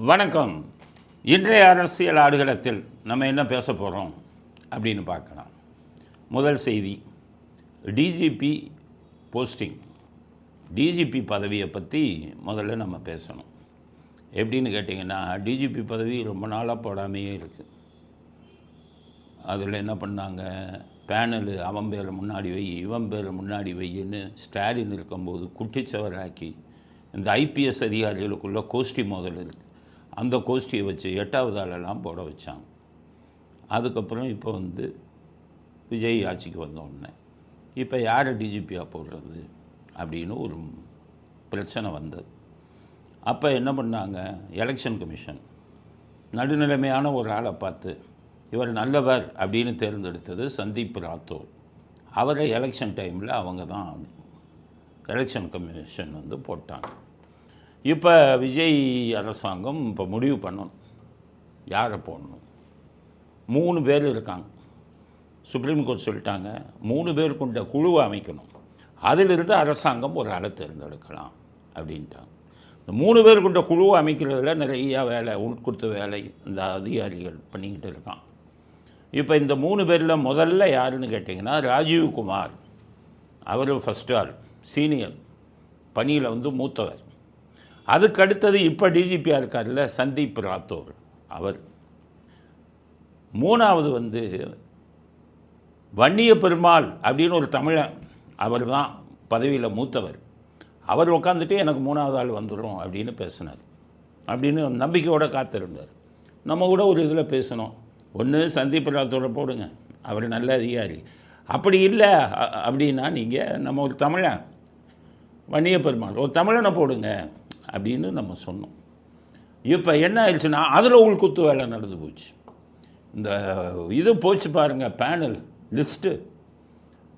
வணக்கம். இன்றைய அரசியல் ஆடுகளத்தில் நம்ம என்ன பேச போகிறோம் அப்படின்னு பார்க்கலாம். முதல் செய்தி, டிஜிபி போஸ்டிங். டிஜிபி பதவியை பற்றி முதல்ல நம்ம பேசணும். எப்படின்னு கேட்டிங்கன்னா, டிஜிபி பதவி ரொம்ப நாளாக போடாமையே இருக்குது. அதில் என்ன பண்ணாங்க, பேனலு அவன் பேரை முன்னாடி வை, இவன் பேரை முன்னாடி வைன்னு ஸ்டாலின் இருக்கும்போது குட்டிச்சவராக்கி இந்த ஐபிஎஸ் அதிகாரிகளுக்குள்ள கோஷ்டி மோதல் இருக்குது. அந்த கோஷ்டியை வச்சு 8வது ஆளெல்லாம் போட வச்சாங்க. அதுக்கப்புறம் இப்போ விஜய் ஆட்சிக்கு வந்தோடனே இப்போ யாரை டிஜிபியாக போடுறது அப்படின்னு ஒரு பிரச்சனை வந்தது. அப்போ என்ன பண்ணாங்க, எலெக்ஷன் கமிஷன் நடுநிலைமையான ஒரு ஆளை பார்த்து இவர் நல்லவர் அப்படின்னு தேர்ந்தெடுத்தது சந்தீப் ராத்தோர். அவரை எலெக்ஷன் டைமில் அவங்க தான் எலெக்ஷன் கமிஷன் போட்டாங்க. இப்போ விஜய் அரசாங்கம் இப்போ முடிவு பண்ணணும் யாரை போடணும். 3 பேர் இருக்காங்க. சுப்ரீம் கோர்ட் சொல்லிட்டாங்க 3 பேர் கொண்ட குழுவை அமைக்கணும். அதிலிருந்து அரசாங்கம் ஒரு ஆளை தேர்ந்தெடுக்கலாம் அப்படின்ட்டாங்க. இந்த 3 பேர் கொண்ட குழுவை அமைக்கிறதுல நிறையா வேலை, உட்குத்து வேலை இந்த அதிகாரிகள் பண்ணிக்கிட்டு இருக்கான். இப்போ இந்த 3 பேரில் முதல்ல யாருன்னு கேட்டிங்கன்னா, ராஜீவ்குமார். அவர் ஃபஸ்ட் ஆள், சீனியர், பணியில் மூத்தவர். அதுக்கு அடுத்தது இப்போ டிஜிபியாக இருக்கார்ல சந்தீப் ராத்தோர், அவர். 3வது வன்னிய பெருமாள் அப்படின்னு ஒரு தமிழன், அவர் தான் பதவியில் மூத்தவர். அவர் உட்காந்துட்டு எனக்கு 3வது ஆள் வந்துடும் அப்படின்னு பேசினார். அப்படின்னு நம்பிக்கையோடு காத்திருந்தார். நம்ம கூட ஒரு இதில் பேசணும், ஒன்று சந்தீப் ராத்தோரை போடுங்க, அவர் நல்ல அதிகாரி. அப்படி இல்லை அப்படின்னா நீங்கள் நம்ம ஒரு தமிழன் வன்னிய பெருமாள் ஒரு தமிழனை போடுங்க அப்படின்னு நம்ம சொன்னோம். இப்போ என்ன ஆயிடுச்சுன்னா, அதில் உள்குத்து வேலை நடந்து போச்சு. இந்த இது போச்சு பாருங்கள், பேனல் லிஸ்ட்டு.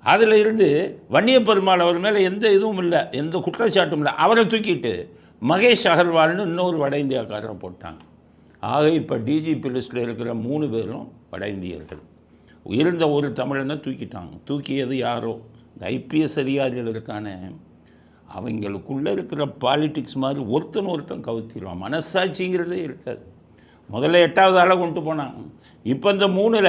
அதில் இருந்து வன்னிய பெருமாள் அவர் மேலே எந்த இதுவும் இல்லை, எந்த குற்றச்சாட்டும் இல்லை. அவரை தூக்கிட்டு மகேஷ் அகர்வால்னு இன்னொரு வட இந்தியாக்காரரை போட்டாங்க. ஆக இப்போ டிஜிபி லிஸ்ட்டில் இருக்கிற 3 பேரும் வட இந்தியர்கள். இருந்த ஒரு தமிழனை தூக்கிட்டாங்க. தூக்கியது யாரோ இந்த ஐபிஎஸ் அதிகாரிகள் இருக்கான, அவங்களுக்குள்ளே இருக்கிற பாலிட்டிக்ஸ் மாதிரி ஒருத்தன் கவுத்திடுவான். மனசாட்சிங்கிறதே இருக்காது. முதல்ல 8வது ஆளை கொண்டு போனாங்க. இப்போ இந்த 3ல்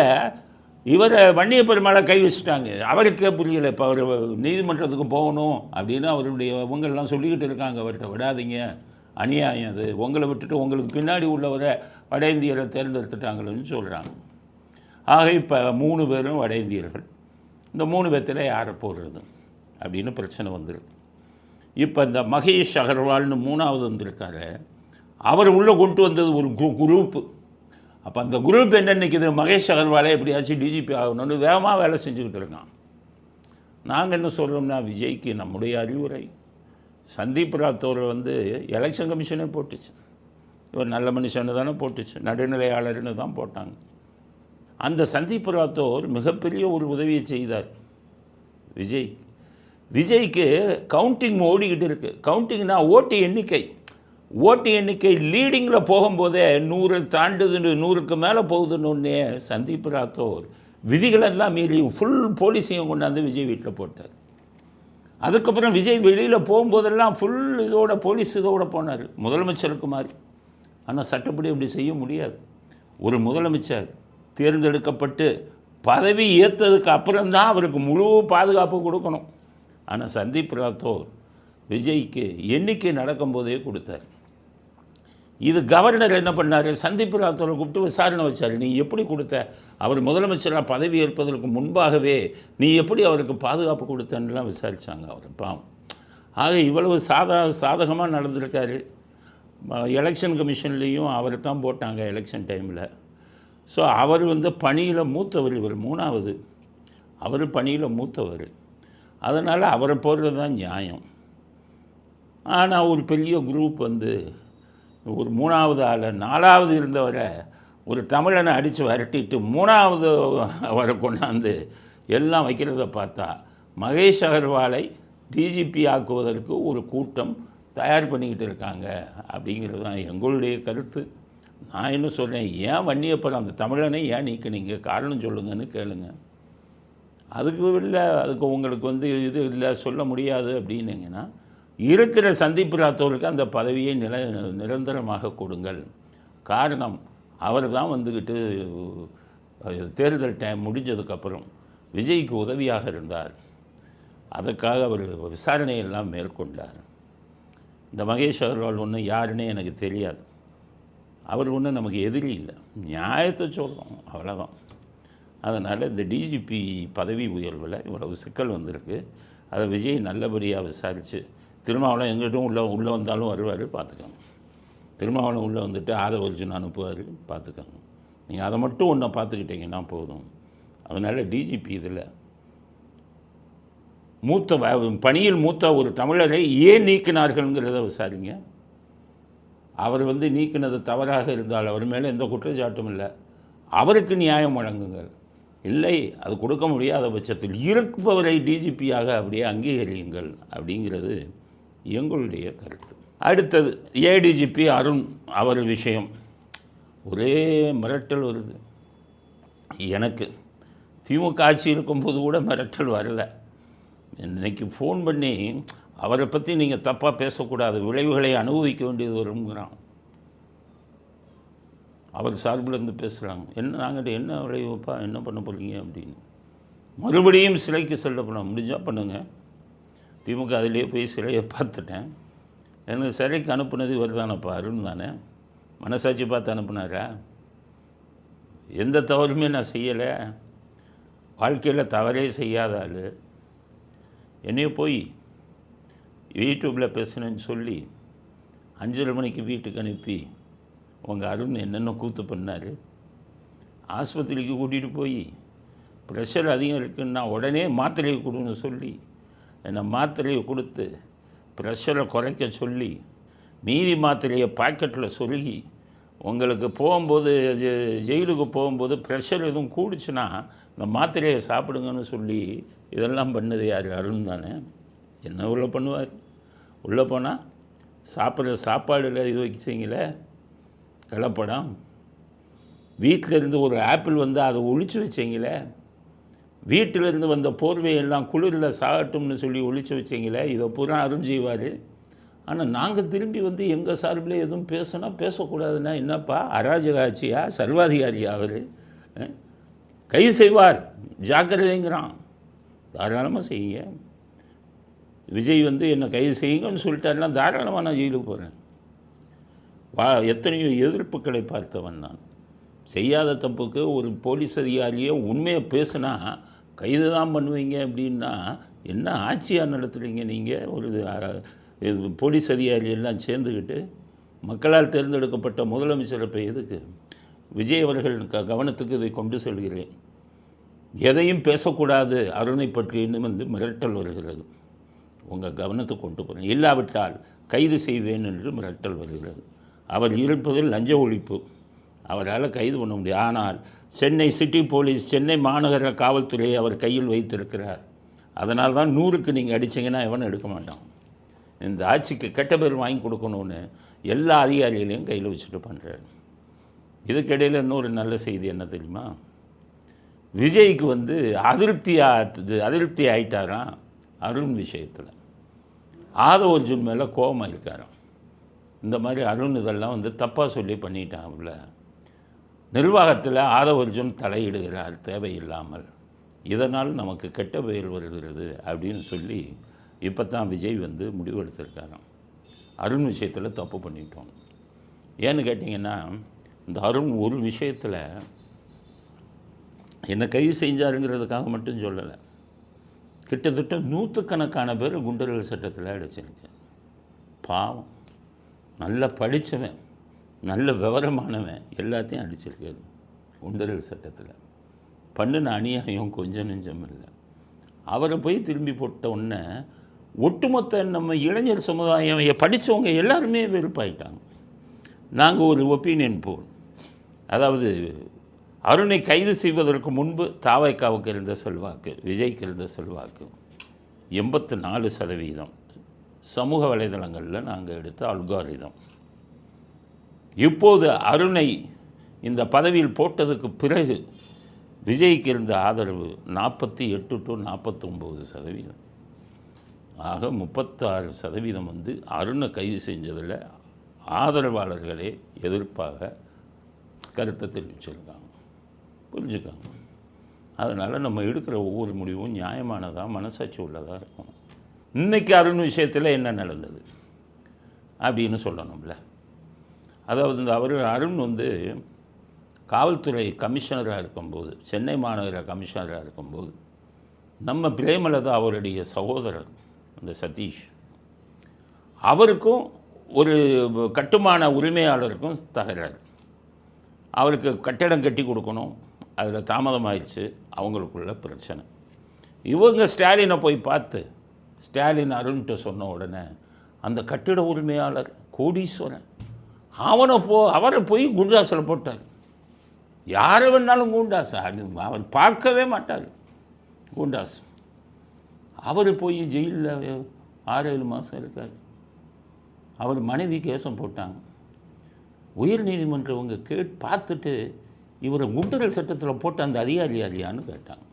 இவரை வன்னிய பெருமாளை கை வச்சுட்டாங்க. அவருக்கே புரியலை. இப்போ அவர் நீதிமன்றத்துக்கு போகணும் அப்படின்னு அவருடைய இவங்கெல்லாம் சொல்லிக்கிட்டு இருக்காங்க, அவர்கிட்ட விடாதீங்க, அநியாயம் அது, உங்களை விட்டுட்டு உங்களுக்கு பின்னாடி உள்ளவரை வட இந்தியரை தேர்ந்தெடுத்துட்டாங்களேன்னு சொல்கிறாங்க. ஆக இப்போ 3 பேரும் வட இந்தியர்கள். இந்த 3 பேர்த்தில் யாரை போடுறது அப்படின்னு பிரச்சனை வந்துருக்கு. இப்போ இந்த மகேஷ் அகர்வால்னு 3வது வந்திருக்காரு. அவர் உள்ளே கொண்டு வந்தது ஒரு குரூப்பு. அப்போ அந்த குரூப் என்ன நினைக்கிது, மகேஷ் அகர்வாலை எப்படியாச்சும் டிஜிபி ஆகணும்னு வேகமாக வேலை செஞ்சுக்கிட்டு இருக்கான். நாங்கள் என்ன சொல்கிறோம்னா, விஜய்க்கு நம்முடைய அறிவுரை, சந்தீப் ராத்தோர் எலெக்ஷன் கமிஷனே போட்டுச்சு. இவர் நல்ல மனுஷன்னு தானே போட்டுச்சு, நடுநிலையாளர்னு தான் போட்டாங்க. அந்த சந்தீப் ராத்தோர் மிகப்பெரிய ஒரு உதவியை செய்தார் விஜய்க்கு. கவுண்டிங் ஓடிக்கிட்டு இருக்குது. கவுண்டிங்னா ஓட்டு எண்ணிக்கை லீடிங்கில் போகும்போதே 100 தாண்டுதுன்னு, 100க்கு மேலே போகுதுன்னு சந்தீப் ராத்தோர் விதிகளெல்லாம் மீறி ஃபுல் போலீஸையும் கொண்டாந்து விஜய் வீட்டில் போட்டார். அதுக்கப்புறம் விஜய் வெளியில் போகும்போதெல்லாம் ஃபுல் போலீஸ் இதோட போனார், முதலமைச்சருக்கு மாதிரி. ஆனால் சட்டப்படி அப்படி செய்ய முடியாது. ஒரு முதலமைச்சர் தேர்ந்தெடுக்கப்பட்டு பதவி ஏற்றதுக்கு அப்புறம்தான் அவருக்கு முழு பாதுகாப்பு கொடுக்கணும். ஆனால் சந்தீப் ராத்தோர் விஜய்க்கு எண்ணிக்கை நடக்கும்போதே கொடுத்தார். இது கவர்னர் என்ன பண்ணார், சந்தீப் ராத்தோரை கூப்பிட்டு விசாரணை வச்சார். நீ எப்படி கொடுத்த, அவர் முதலமைச்சராக பதவி ஏற்பதற்கு முன்பாகவே நீ எப்படி அவருக்கு பாதுகாப்பு கொடுத்தன்னுலாம் விசாரித்தாங்க அவர். பாவம். ஆக இவ்வளவு சாதகமாக நடந்திருக்காரு. எலெக்ஷன் கமிஷன்லேயும் அவர் தான் போட்டாங்க எலெக்ஷன் டைமில். ஸோ அவர் பணியில் மூத்தவர், இவர் 3வது, அவர் பணியில் மூத்தவர். அதனால் அவரை போடுறது தான் நியாயம். ஆனால் ஒரு பெரிய குரூப் ஒரு 3வது ஆளை, 4வது இருந்தவரை ஒரு தமிழனை அடித்து விரட்டிட்டு 3வது அவரை கொண்டாந்து எல்லாம் வைக்கிறத பார்த்தா, மகேஷ் அகர்வாலை டிஜிபி ஆக்குவதற்கு ஒரு கூட்டம் தயார் பண்ணிக்கிட்டு இருக்காங்க அப்படிங்கிறது தான் எங்களுடைய கருத்து. நான் என்ன சொல்கிறேன், ஏன் வன்னியப்பறம் அந்த தமிழனை ஏன் நீக்கினீங்க, காரணம் சொல்லுங்கன்னு கேளுங்க. அதுக்கு இல்லை, அதுக்கு உங்களுக்கு இது இல்லை சொல்ல முடியாது அப்படின்னீங்கன்னா, இருக்கிற சந்தீப் ராத்தோருக்கு அந்த பதவியை நிரந்தரமாக கொடுங்கள். காரணம் அவர் தான் வந்துக்கிட்டு தேர்தல் டைம் முடிஞ்சதுக்கப்புறம் விஜய்க்கு உதவியாக இருந்தார். அதுக்காக அவர் விசாரணையெல்லாம் மேற்கொண்டார். இந்த மகேஷ் அகர்வால் ஒன்றும் யாருன்னே எனக்கு தெரியாது. அவர் ஒன்றும் நமக்கு எதிரி இல்லை, நியாயத்தை சொல்கிறோம், அவ்வளோதான். அதனால் இந்த டிஜிபி பதவி உயர்வில் இவ்வளவு சிக்கல் வந்திருக்கு. அதை விஜய் நல்லபடியாக விசாரித்து திருமாவளவன் எங்கிட்டும் உள்ளே வந்தாலும் வருவார், பார்த்துக்கோங்க. திருமாவளவன் உள்ளே வந்துட்டு ஆதவர்ஜுன் அனுப்புவார், பார்த்துக்கோங்க. நீங்கள் அதை மட்டும் ஒன்றை பார்த்துக்கிட்டிங்கன்னா போதும். அதனால் டிஜிபி இதில் பணியில் மூத்த ஒரு தமிழரை ஏன் நீக்கினார்கள்ங்கிறத விசாரிங்க. அவர் நீக்கினது தவறாக இருந்தால் அவர் மேலே எந்த குற்றச்சாட்டும் இல்லை, அவருக்கு நியாயம் வழங்குங்கள். இல்லை, அது கொடுக்க முடியாத பட்சத்தில் இருப்பவரை டிஜிபியாக அப்படியே அங்கீகரியுங்கள் அப்படிங்கிறது எங்களுடைய கருத்து. அடுத்தது ஏடிஜிபி அருண் அவர் விஷயம் ஒரே மிரட்டல் வருது. எனக்கு திமுக ஆட்சி இருக்கும்போது கூட மிரட்டல் வரலை. இன்றைக்கி ஃபோன் பண்ணி அவரை பற்றி நீங்கள் தப்பாக பேசக்கூடாது, விளைவுகளை அனுபவிக்க வேண்டியது வருங்கிறான். அவர் சார்பிலேருந்து பேசுகிறாங்க. நாங்கள் என்ன விளைவுப்பா, என்ன பண்ண போகிறீங்க அப்படின்னு. மறுபடியும் சிலைக்கு செல்ல பண்ண முடிஞ்சால் பண்ணுங்கள். திமுக அதிலே போய் சிலையை பார்த்துட்டேன். எனக்கு சிலைக்கு அனுப்புனது இவர் தானேப்பா, அருண் தானே. மனசாட்சி பார்த்து அனுப்புனாரா? எந்த தவறுமே நான் செய்யலை, வாழ்க்கையில் தவறே செய்யாத ஆள். என்னைய போய் யூடியூப்பில் பேசுனேன்னு சொல்லி 5:30 மணிக்கு வீட்டுக்கு அனுப்பி உங்கள் அருண் என்னென்ன கூத்து பண்ணார். ஆஸ்பத்திரிக்கு கூட்டிகிட்டு போய் ப்ரெஷர் அதிகம் இருக்குன்னா உடனே மாத்திரையை கொடுன்னு சொல்லி என்னை மாத்திரையை கொடுத்து ப்ரெஷரை குறைக்க சொல்லி மீதி மாத்திரையை பாக்கெட்டில் சொருகி உங்களுக்கு போகும்போது ஜெயிலுக்கு போகும்போது ப்ரெஷர் எதுவும் கூடுச்சுன்னா இந்த மாத்திரையை சாப்பிடுங்கன்னு சொல்லி இதெல்லாம் பண்ணது யார்? அருண் தானே. என்ன உள்ளே பண்ணுவார்? உள்ளே போனால் சாப்பிட்ற சாப்பாடில் இது வச்சிங்களே கலப்படம். வீட்டிலேருந்து ஒரு ஆப்பிள் அதை ஒழிச்சு வச்சிங்களே, வீட்டிலேருந்து வந்த போர்வையெல்லாம் குளிரில் சாகட்டும்னு சொல்லி ஒழிச்சு வச்சிங்களே, இதை பூரா அருண் செய்வார். ஆனால் நாங்கள் திரும்பி எங்கள் சார்பில் எதுவும் பேசுனா பேசக்கூடாதுன்னா என்னப்பா அராஜக ஆட்சியா, சர்வாதிகாரியா அவர்? கைது செய்வார், ஜாக்கிரதைங்கிறான். தாராளமாக செய்யுங்க. விஜய் என்னை கைது செய்யுங்கன்னு சொல்லிட்டாருன்னா தாராளமாக நான் ஜெயிலுக்கு போகிறேன். எத்தனையோ எதிர்ப்புகளை பார்த்தவன் நான். செய்யாத தப்புக்கு ஒரு போலீஸ் அதிகாரியை உண்மையை பேசுனா கைது தான் பண்ணுவீங்க அப்படின்னா என்ன ஆட்சியாக நடத்துகிறீங்க நீங்கள்? ஒரு போலீஸ் அதிகாரி எல்லாம் சேர்ந்துக்கிட்டு மக்களால் தேர்ந்தெடுக்கப்பட்ட முதலமைச்சர் இப்போ எதுக்கு? விஜய் அவர்கள் கவனத்துக்கு இதை கொண்டு செல்கிறேன். எதையும் பேசக்கூடாது அருணை பற்றின்னு மிரட்டல் வருகிறது. உங்கள் கவனத்துக்கு கொண்டு போகிறேன். இல்லாவிட்டால் கைது செய்வேன் என்று மிரட்டல் வருகிறது. அவர் இருப்பதில் லஞ்ச ஒழிப்பு, அவரால் கைது பண்ண முடியும். ஆனால் சென்னை சிட்டி போலீஸ், சென்னை மாநகர காவல்துறையை அவர் கையில் வைத்திருக்கிறார். அதனால் தான் 100க்கு நீங்கள் அடிச்சிங்கன்னா எவனும் எடுக்க மாட்டான். இந்த ஆட்சிக்கு கெட்ட பேர் வாங்கி கொடுக்கணும்னு எல்லா அதிகாரிகளையும் கையில் வச்சுட்டு பண்ணுறாரு. இதுக்கிடையில் இன்னொரு நல்ல செய்தி என்ன தெரியுமா? விஜய்க்கு அதிருப்தி ஆகிட்டாராம் அருண் விஷயத்தில். ஆதவர்ஜுன் மேலே கோபமாக இருக்காராம். இந்த மாதிரி அருண் இதெல்லாம் தப்பாக சொல்லி பண்ணிட்டாங்கல்ல, நிர்வாகத்தில் ஆதவர்ஜுன் தலையிடுகிறார் தேவையில்லாமல், இதனால் நமக்கு கெட்ட பெயர் வருகிறது அப்படின்னு சொல்லி இப்போ தான் விஜய் முடிவெடுத்திருக்காராம். அருண் விஷயத்தில் தப்பு பண்ணிட்டோம். ஏன்னு கேட்டிங்கன்னா, இந்த அருண் ஒரு விஷயத்தில் என்னை கைது செஞ்சாருங்கிறதுக்காக மட்டும் சொல்லலை, கிட்டத்தட்ட 100கணக்கான பேர் குண்டர்கள் சட்டத்தில் அடிச்சிருக்கேன். பாவம், நல்லா படித்தவன், நல்ல விவரமானவன் எல்லாத்தையும் அடிச்சிருக்காரு குண்டர்கள் சட்டத்தில். பண்ணின அநியாயம் கொஞ்சம் நெஞ்சம் இல்லை. அவரை போய் திரும்பி போட்ட உடனே ஒட்டுமொத்த நம்ம இளைஞர் சமுதாயம் படித்தவங்க எல்லாருமே வெறுப்பாயிட்டாங்க. நாங்கள் ஒரு ஒப்பீனியன் போல், அதாவது அருணை கைது செய்வதற்கு முன்பு தாவைக்காவுக்கு இருந்த செல்வாக்கு, விஜய்க்கு இருந்த செல்வாக்கு 84% சமூக வலைதளங்களில் நாங்கள் எடுத்த அல்காரிதம். இப்போது அருணை இந்த பதவியில் போட்டதுக்கு பிறகு விஜய்க்கு இருந்த ஆதரவு 48 to 49%. ஆக 36% அருணை கைது செஞ்சதில் ஆதரவாளர்களே எதிர்ப்பாக கருத்தை தெரிவிச்சிருக்காங்க. புரிஞ்சுக்காங்க. அதனால் நம்ம எடுக்கிற ஒவ்வொரு முடிவும் நியாயமானதாக மனசாட்சி உள்ளதாக இருக்கும். இன்றைக்கி அருண் விஷயத்தில் என்ன நடந்தது அப்படின்னு சொல்லணும்ல. அதாவது இந்த அருண் காவல்துறை கமிஷனராக இருக்கும்போது, சென்னை மாநகர கமிஷனராக இருக்கும்போது, நம்ம பிரேமலதா அவருடைய சகோதரர் அந்த சதீஷ், அவருக்கும் ஒரு கட்டுமான உரிமையாளருக்கும் தகராறு. அவருக்கு கட்டிடம் கட்டி கொடுக்கணும், அதில் தாமதமாயிடுச்சு, அவங்களுக்குள்ள பிரச்சனை. இவங்க ஸ்டாலினை போய் பார்த்து, ஸ்டாலின் அருண்கிட்ட சொன்ன உடனே அந்த கட்டிட உரிமையாளர் கோடீஸ்வரன் அவரை போய் குண்டாசில் போட்டார். யாரை வேணாலும் குண்டாசா, அவர் பார்க்கவே மாட்டார் குண்டாஸ். அவர் போய் ஜெயிலில் 6-7 மாதம் இருக்கார். அவர் மனைவி கேசம் போட்டாங்க. உயர்நீதிமன்றவங்க பார்த்துட்டு இவரை குண்டர்கள் சட்டத்தில் போட்டு அந்த அதிகாரி யாரியான்னு கேட்டாங்க.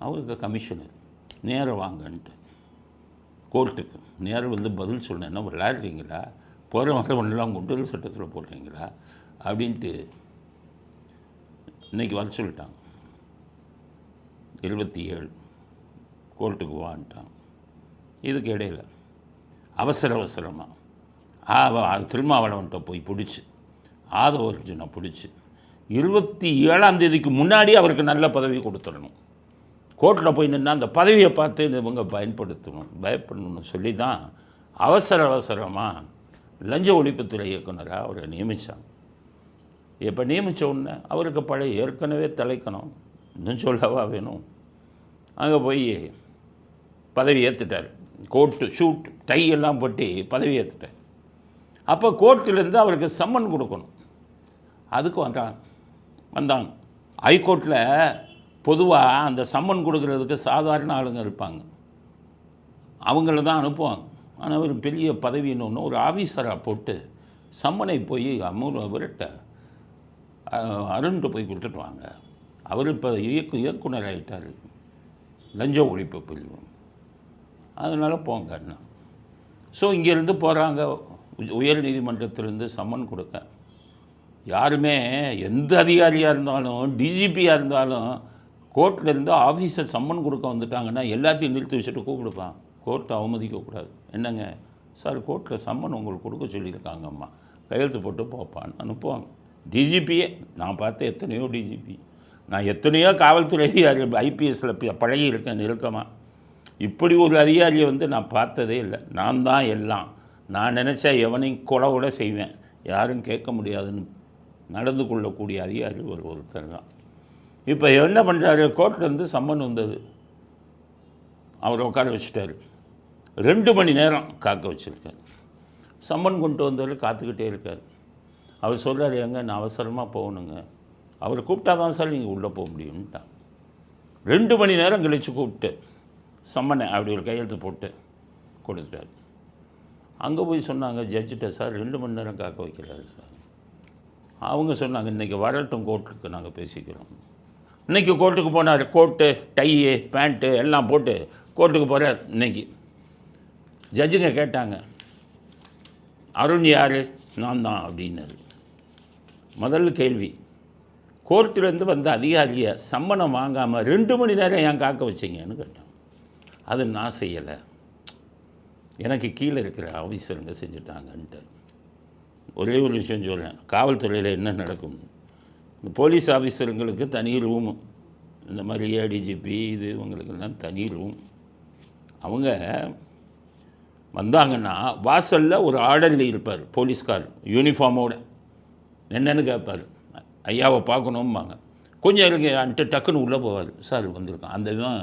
அவருக்கு கமிஷனர் நேரம் வாங்கன்ட்டு கோர்ட்டுக்கு நேரம் பதில் சொன்னேன். என்ன விளையாடுறீங்களா, போகிற வரவெல்லாம் குண்டர்கள் சட்டத்தில் போடுறீங்களா அப்படின்ட்டு இன்றைக்கி வர சொல்லிட்டாங்க. 27 கோர்ட்டுக்கு வான்ட்டாங்க. இதுக்கு இடையில் அவசரமாக திருமாவளவன்ட்ட போய் பிடிச்சி, ஆதவர்ஜுனை பிடிச்சி 27ஆம் தேதிக்கு முன்னாடி அவருக்கு நல்ல பதவி கொடுத்துடணும். கோர்ட்டில் போய் நின்று அந்த பதவியை பார்த்து இவங்க பயப்படணும்னு சொல்லி தான் அவசரமாக லஞ்ச ஒழிப்புத்துறை இயக்குனராக அவரை நியமித்தாங்க. இப்போ நியமித்த உடனே அவருக்கு பழைய ஏற்கனவே தலைக்கணும், இன்னும் சொல்லவா வேணும். அங்கே போய் பதவி ஏற்றுட்டார். கோட்டு ஷூட் டை எல்லாம் போட்டு பதவி ஏற்றுட்டார். அப்போ கோர்ட்டிலேருந்து அவருக்கு சம்மன் கொடுக்கணும். அதுக்கு வந்தாங்க. ஹைகோர்ட்டில் பொதுவாக அந்த சம்மன் கொடுக்கறதுக்கு சாதாரண ஆளுங்க இருப்பாங்க, அவங்கள தான் அனுப்புவாங்க. ஆனால் ஒரு பெரிய பதவின்னு ஒரு ஆஃபீஸராக போட்டு சம்மனை போய் அவர்கிட்ட அருண்கிட்ட போய் கொடுத்துட்டு வாங்க, அவர் இப்போ இயக்குனர் ஆகிட்டார் லஞ்ச ஒழிப்பு பிரிவு, அதனால் போங்கண்ணா. ஸோ இங்கேருந்து போகிறாங்க உயர் நீதிமன்றத்திலேருந்து சம்மன் கொடுக்க. யாருமே எந்த அதிகாரியாக இருந்தாலும் டிஜிபியாக இருந்தாலும் கோர்ட்லேருந்து ஆஃபீஸர் சம்மன் கொடுக்க வந்துட்டாங்கன்னா எல்லாத்தையும் நிறுத்தி வச்சுட்டு கூப்பிடுப்பான். கோர்ட்டை அவமதிக்கக்கூடாது. என்னங்க சார், கோர்ட்டில் சம்மன் உங்களுக்கு கொடுக்க சொல்லியிருக்காங்கம்மா, கையெழுத்து போட்டு போப்பான்னு அனுப்புவாங்க. டிஜிபியே நான் பார்த்த எத்தனையோ டிஜிபி, நான் எத்தனையோ காவல்துறை அதிகாரி ஐபிஎஸ்சில் பழகியிருக்கேன் நெருக்கமாக. இப்படி ஒரு அதிகாரியை நான் பார்த்ததே இல்லை. நான் தான் எல்லாம், நான் நினச்சா எவனையும் கொலை கூட செய்வேன், யாரும் கேட்க முடியாதுன்னு நடந்து கொள்ளக்கூடிய அதிகாரி ஒருத்தர் தான். இப்போ என்ன பண்ணுறாரு, கோர்ட்லேருந்து சம்மன் வந்தது, அவரை உட்கார வச்சுட்டார். 2 மணி நேரம் காக்க வச்சுருக்கார். சம்மன் கொண்டு வந்தவர் காத்துக்கிட்டே இருக்கார். அவர் சொல்கிறார், எங்க நான் அவசரமாக போகணுங்க, அவர் கூப்பிட்டா தான் சார் நீங்கள் உள்ளே போக முடியும்ட்டான். 2 மணி நேரம் கழித்து கூப்பிட்டு சம்மனை அப்படி ஒரு கையெழுத்து போட்டு கொடுத்துட்டார். அங்கே போய் சொன்னாங்க ஜட்ஜிட்ட, சார் 2 மணி நேரம் காக்க வைக்கிறாரு சார். அவங்க சொன்னாங்க, இன்றைக்கி வரட்டும் கோர்ட்டுக்கு நாங்கள் பேசிக்கிறோம். இன்றைக்கி கோர்ட்டுக்கு போனார். கோட்டு டையு பேண்ட்டு எல்லாம் போட்டு கோர்ட்டுக்கு போகிறார். இன்றைக்கி ஜட்ஜுங்க கேட்டாங்க, அருண் யார்? நான் தான் அப்படின்னாரு. முதல் கேள்வி, கோர்ட்டிலேருந்து வந்த அதிகாரியை சம்மனம் வாங்காமல் 2 மணி நேரம் ஏன் காக்க வச்சிங்கன்னு கேட்டான். அது நான் செய்யலை, எனக்கு கீழே இருக்கிற ஆஃபீஸருங்க செஞ்சுட்டாங்கன்ட்டு. ஒரே ஒரு விஷயம் சொல்கிறேன், காவல்துறையில் என்ன நடக்கும், இந்த போலீஸ் ஆஃபீஸருங்களுக்கு தனி ரூமு, இந்த மாதிரி ஏடிஜிபி இது இவங்களுக்கெல்லாம் தனி ரூம். அவங்க வந்தாங்கன்னா வாசலில் ஒரு ஆர்டரில் இருப்பார் போலீஸ்கார் யூனிஃபார்மோட. என்னென்னு கேட்பார், ஐயாவை பார்க்கணும்பாங்க. கொஞ்சம் இருக்க டக்குன்னு உள்ளே போவார். சார் வந்திருக்கான், அந்த இதுதான்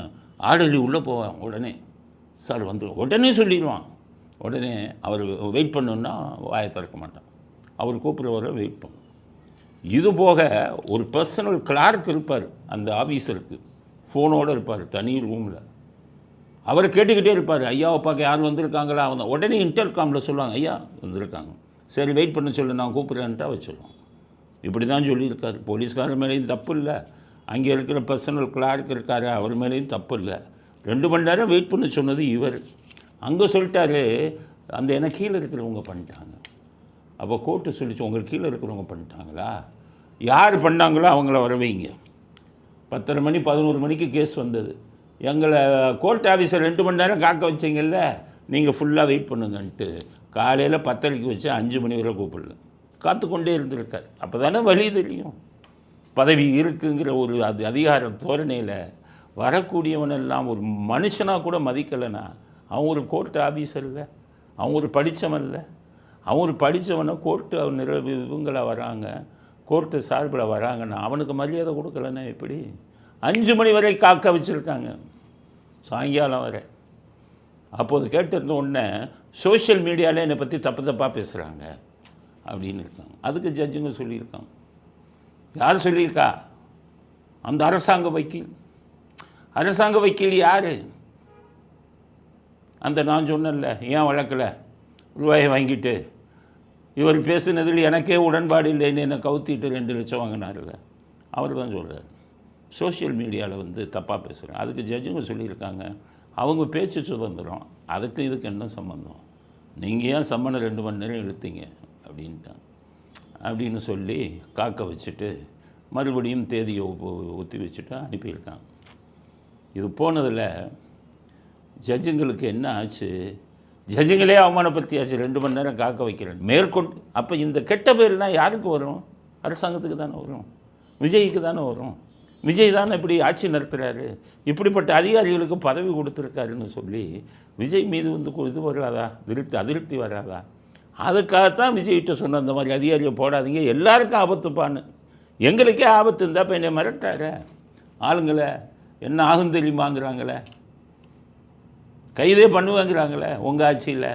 ஆர்டர்லி உள்ளே போவான். உடனே சார் வந்துடும் உடனே சொல்லிடுவான். உடனே அவர் வெயிட் பண்ணணுன்னா வாயை திறக்க மாட்டான், அவர் கூப்பிட்ற வெயிட் பண்ணும். இது போக ஒரு பர்சனல் கிளார்க் இருப்பார் அந்த ஆஃபீஸருக்கு, ஃபோனோடு இருப்பார் தனி ரூமில். அவர் கேட்டுக்கிட்டே இருப்பார், ஐயாவை பார்க்க யார் வந்திருக்காங்களா? அவங்க உடனே இன்டர்காமில் சொல்லுவாங்க, ஐயா வந்திருக்காங்க, சரி வெயிட் பண்ண சொல்லு, நான் கூப்பிட்றேன்ட்டா வச்சுருவோம். இப்படி தான் சொல்லியிருக்காரு. போலீஸ்காரர் மேலேயும் தப்பு இல்லை, அங்கே இருக்கிற பர்சனல் கிளார்க் இருக்கார் அவர் மேலேயும் தப்பு இல்லை. 2 மணி நேரம் வெயிட் பண்ண சொன்னது இவர். அங்கே சொல்லிட்டாரு, அந்த எனக்கு கீழே இருக்கிறவங்க பண்ணிட்டாங்க. அப்போ கோர்ட்டு சொல்லிச்சு, உங்களுக்கு கீழே இருக்கிறவங்க பண்ணிட்டாங்களா? யார் பண்ணாங்களோ அவங்கள வர வைங்க. 10:30 மணி 11 மணிக்கு கேஸ் வந்தது. எங்களை கோர்ட் ஆஃபீஸர் 2 மணி நேரம் காக்க வச்சிங்கல்ல, நீங்கள் ஃபுல்லாக வெயிட் பண்ணுங்கன்ட்டு காலையில் 10:30க்கு வச்சு 5 மணி வரை கூப்பிடல, காத்துக்கொண்டே இருந்திருக்கார். அப்போ தானே வழி தெரியும். பதவி இருக்குங்கிற ஒரு அதிகார தோரணையில் வரக்கூடியவனெல்லாம் ஒரு மனுஷனாக கூட மதிக்கலைன்னா அவன் ஒரு கோர்ட் ஆஃபீஸர் இல்லை, அவன் ஒரு படித்தவன் இல்லை. அவன் ஒரு படித்தவனை கோர்ட்டு இவங்கள வராங்க, கோர்ட்டு சார்பில் வராங்கன்னா அவனுக்கு மரியாதை கொடுக்கலன்னா எப்படி? 5 மணி வரை காக்க வச்சுருக்காங்க, சாயங்காலம் வரை. அப்போது கேட்டிருந்த உடனே சோஷியல் மீடியாவில் என்னை பற்றி தப்பு தப்பாக பேசுகிறாங்க அப்படின்னு இருக்காங்க. அதுக்கு ஜட்ஜுங்க சொல்லியிருக்காங்க. யார் சொல்லியிருக்கா? அந்த அரசாங்க வக்கீல். அரசாங்க வக்கீல் யார்? அந்த நான் சொன்னேன்ல, ஏன் வழக்கில் ரூபாயை வாங்கிட்டு இவர் பேசுனதில் எனக்கே உடன்பாடு இல்லைன்னு என்னை கவுத்திட்டு 2 லட்சம் வாங்கினார்ல, அவர் தான் சொல்கிறார். சோஷியல் மீடியாவில் தப்பாக பேசுகிறேன். அதுக்கு ஜட்ஜுங்க சொல்லியிருக்காங்க, அவங்க பேச்சு சுதந்திரம், அதுக்கு இதுக்கு என்ன சம்மந்தம்? நீங்கள் ஏன் சம்மனை 2 மணி நேரம் இழுத்தீங்க அப்படின்ட்டாங்க. அப்படின்னு சொல்லி காக்க வச்சுட்டு மறுபடியும் தேதியை ஒத்தி வச்சுட்டு அனுப்பியிருக்காங்க. இது போனதில் ஜட்ஜுங்களுக்கு என்ன ஆச்சு? ஜட்ஜுங்களே அவமானப்படுத்தியாச்சு. 2 மணி நேரம் காக்க வைக்கிறேன் மேற்கொண்டு. அப்போ இந்த கெட்ட பேர்லாம் யாருக்கு வரும்? அரசாங்கத்துக்கு தானே வரும், விஜய்க்கு தானே வரும். விஜய் தானே இப்படி ஆட்சி நடத்துகிறாரு, இப்படிப்பட்ட அதிகாரிகளுக்கு பதவி கொடுத்துருக்காருன்னு சொல்லி விஜய் மீது இது வராதா? அதிருப்தி வராதா? அதுக்காகத்தான் விஜய்கிட்ட சொன்ன, அந்த மாதிரி அதிகாரியை போடாதீங்க, எல்லாருக்கும் ஆபத்துப்பான்னு. எங்களுக்கே ஆபத்து இருந்தால் இப்போ என்னை மிரட்டாரு ஆளுங்களை, என்ன ஆகும் தெரியுமாங்கிறாங்களே, கைதே பண்ணுவாங்கிறாங்களே உங்கள் ஆட்சியில்.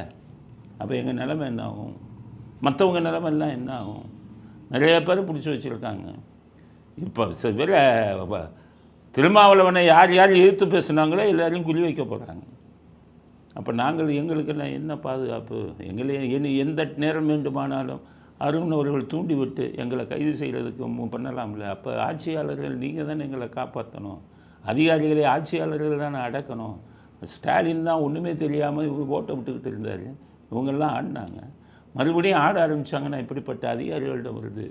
அப்போ எங்கள் நிலைமை என்ன ஆகும்? மற்றவங்க நிலைமைலாம் என்ன ஆகும்? நிறைய பேர் பிடிச்சி வச்சுருக்காங்க. இப்போ வேற திருமாவளவனை யார் எதிர்த்து பேசுனாங்களோ எல்லாரையும் குறி வைக்க போகிறாங்க. அப்போ எங்களுக்கெல்லாம் என்ன பாதுகாப்பு? எந்த நேரம் வேண்டுமானாலும் அருண் அவர்கள் தூண்டிவிட்டு எங்களை கைது செய்கிறதுக்கு பண்ணலாம்ல. அப்போ ஆட்சியாளர்கள் நீங்கள் தானே எங்களை காப்பாற்றணும், அதிகாரிகளை ஆட்சியாளர்கள் தானே அடக்கணும். ஸ்டாலின் தான் ஒன்றுமே தெரியாமல் இவர் ஓட்டை விட்டுக்கிட்டு இருந்தார், இவங்கெல்லாம் ஆடினாங்க. மறுபடியும் ஆட ஆரம்பித்தாங்கன்னா இப்படிப்பட்ட அதிகாரிகள்கிட்ட வருது.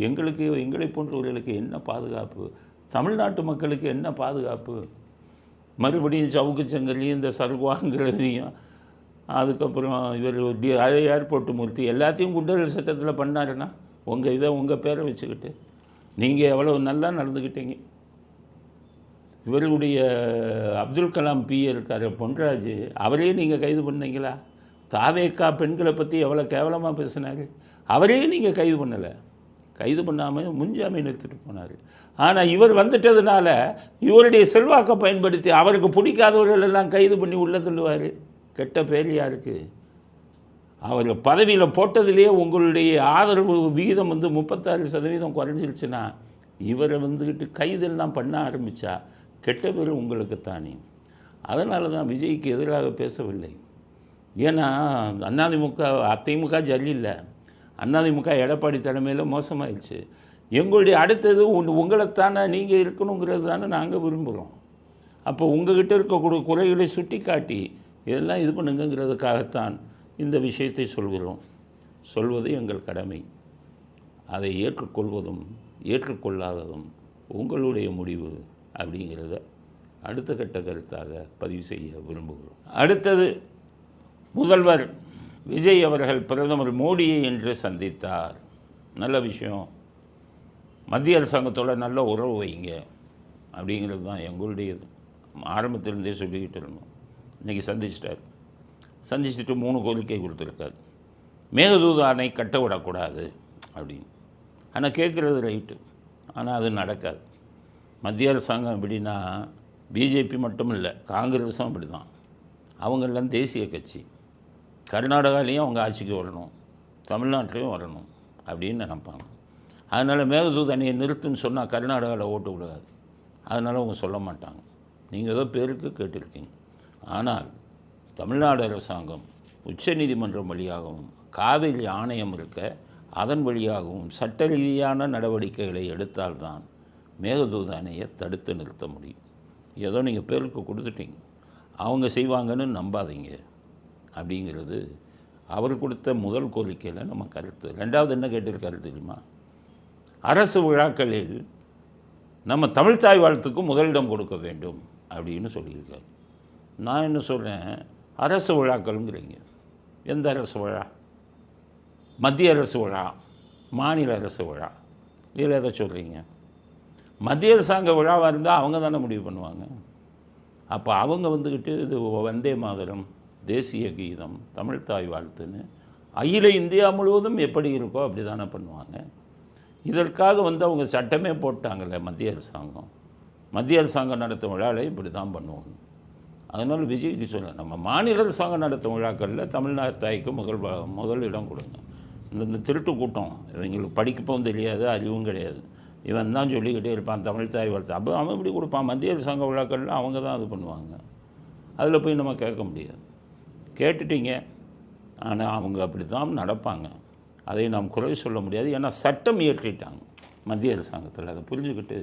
எங்களை போன்றவர்களுக்கு என்ன பாதுகாப்பு? தமிழ்நாட்டு மக்களுக்கு என்ன பாதுகாப்பு? மறுபடியும் சவுக்கு சங்கரையும் இந்த சர்வாங்கிறதையும் அதுக்கப்புறம் இவர் ஏர்போர்ட்டு மூர்த்தி எல்லாத்தையும் குண்டர் சட்டத்தில் பண்ணாருன்னா உங்கள் பேரை வச்சுக்கிட்டு நீங்கள் எவ்வளோ நல்லா நடந்துக்கிட்டீங்க. இவருடைய அப்துல் கலாம் பிஏ இருக்கார் பொன்ராஜ், அவரையே நீங்கள் கைது பண்ணீங்களா? தாவேக்கா பெண்களை பற்றி எவ்வளோ கேவலமாக பேசினார், அவரையே நீங்கள் கைது பண்ணலை. கைது பண்ணாமல் முன்ஜாமீன் எடுத்துகிட்டு போனார். ஆனால் இவர் வந்துட்டதுனால இவருடைய செல்வாக்கை பயன்படுத்தி அவருக்கு பிடிக்காதவர்கள் எல்லாம் கைது பண்ணி உள்ளே தள்ளுவார். கெட்ட பேர் யாருக்கு? அவர் பதவியில் போட்டதிலேயே உங்களுடைய ஆதரவு விகிதம் 36% குறைஞ்சிருச்சுன்னா இவரை கைதெல்லாம் பண்ண ஆரம்பித்தா கெட்ட பேர் உங்களுக்குத்தானே. அதனால தான் விஜய்க்கு எதிராக பேசவில்லை. ஏன்னா அதிமுக ஜல்லி இல்லை, அதிமுக எடப்பாடி தலைமையில் மோசமாயிடுச்சு. எங்களுடைய அடுத்தது உங்களைத்தானே நீங்கள் இருக்கணுங்கிறது தானே நாங்கள் விரும்புகிறோம். அப்போ உங்கள்கிட்ட இருக்கக்கூடிய குறைகளை சுட்டி காட்டி இதெல்லாம் இது பண்ணுங்கிறதுக்காகத்தான் இந்த விஷயத்தை சொல்வது எங்கள் கடமை. அதை ஏற்றுக்கொள்வதும் ஏற்றுக்கொள்ளாததும் உங்களுடைய முடிவு அப்படிங்கிறத அடுத்த கட்ட கருத்தாக பதிவு செய்ய விரும்புகிறோம். அடுத்தது, முதல்வர் விஜய் அவர்கள் பிரதமர் மோடியை இன்று சந்தித்தார். நல்ல விஷயம். மத்திய அரசாங்கத்தோட நல்ல உறவு வைங்க அப்படிங்கிறது தான் எங்களுடையது. ஆரம்பத்திலிருந்தே சொல்லிக்கிட்டு இருந்தோம். இன்றைக்கி சந்திச்சுட்டு 3 கோரிக்கை கொடுத்துருக்காரு. மேகதூது அணை கட்ட விடக்கூடாது அப்படின்னு. ஆனால் கேட்குறது ரைட்டு, ஆனால் அது நடக்காது. மத்திய அரசாங்கம் எப்படின்னா பிஜேபி மட்டும் இல்லை, காங்கிரஸும் அப்படி தான். அவங்கெல்லாம் தேசிய கட்சி. கர்நாடகாலேயும் அவங்க ஆட்சிக்கு வரணும், தமிழ்நாட்டிலையும் வரணும் அப்படின்னு நினைப்பாங்க. அதனால் மேகதூது அணையை நிறுத்துன்னு சொன்னால் கர்நாடகாவில் ஓட்டு விடாது. அதனால் அவங்க சொல்ல மாட்டாங்க. நீங்கள் ஏதோ பேருக்கு கேட்டிருக்கீங்க. ஆனால் தமிழ்நாடு அரசாங்கம் உச்சநீதிமன்றம் வழியாகவும் காவிரி ஆணையம் இருக்க அதன் வழியாகவும் சட்ட ரீதியான நடவடிக்கைகளை எடுத்தால்தான் மேகதூது அணையை தடுத்து நிறுத்த முடியும். ஏதோ நீங்கள் பேருக்கு கொடுத்துட்டீங்க, அவங்க செய்வாங்கன்னு நம்பாதீங்க அப்படிங்கிறது அவர் கொடுத்த முதல் கோரிக்கையில் நம்ம கருத்து. ரெண்டாவது என்ன கேட்டிருக்காரு தெரியுமா? அரசு விழாக்களில் நம்ம தமிழ்த்தாய் வாழ்த்துக்கு முதலிடம் கொடுக்க வேண்டும் அப்படின்னு சொல்லியிருக்காரு. நான் என்ன சொல்கிறேன், அரசு விழாக்கள்ங்கிறீங்க. எந்த அரசு விழா? மத்திய அரசு விழா, மாநில அரசு விழா, இதில் எதை சொல்கிறீங்க? மத்திய அரசாங்க விழாவாக இருந்தால் அவங்க தானே முடிவு பண்ணுவாங்க. அப்போ அவங்க வந்துக்கிட்டு இது வந்தே மாதரம், தேசிய கீதம், தமிழ்த்தாய் வாழ்த்துன்னு அகில இந்தியா முழுவதும் எப்படி இருக்கோ அப்படி தானே பண்ணுவாங்க. இதற்காக அவங்க சட்டமே போட்டாங்கல்ல மத்திய அரசாங்கம். மத்திய அரசாங்கம் நடத்தும் விழாவில் இப்படி தான் பண்ணுவோம். அதனால் விஜய்க்கு சொல்ல, நம்ம மாநில அரசாங்கம் நடத்தும் விழாக்களில் தமிழ்நாட்டாய்க்கு முதல் இடம் கொடுங்க. இந்த திருட்டு கூட்டம், இவங்களுக்கு படிக்கப்பவும் தெரியாது, அறிவும் கிடையாது, இவன் தான் சொல்லிக்கிட்டே இருப்பான் தமிழ்த்தாய் வாழ்த்து. அப்போ அவன் இப்படி கொடுப்பான். மத்திய அரசாங்க விழாக்களில் அவங்க தான் அது பண்ணுவாங்க. அதில் போய் நம்ம கேட்க முடியாது. கேட்டுட்டீங்க, ஆனால் அவங்க அப்படி தான் நடப்பாங்க. அதை நாம் குறை சொல்ல முடியாது. ஏன்னா சட்டம் இயற்றிட்டாங்க மத்திய அரசாங்கத்தில். அதை புரிஞ்சுக்கிட்டு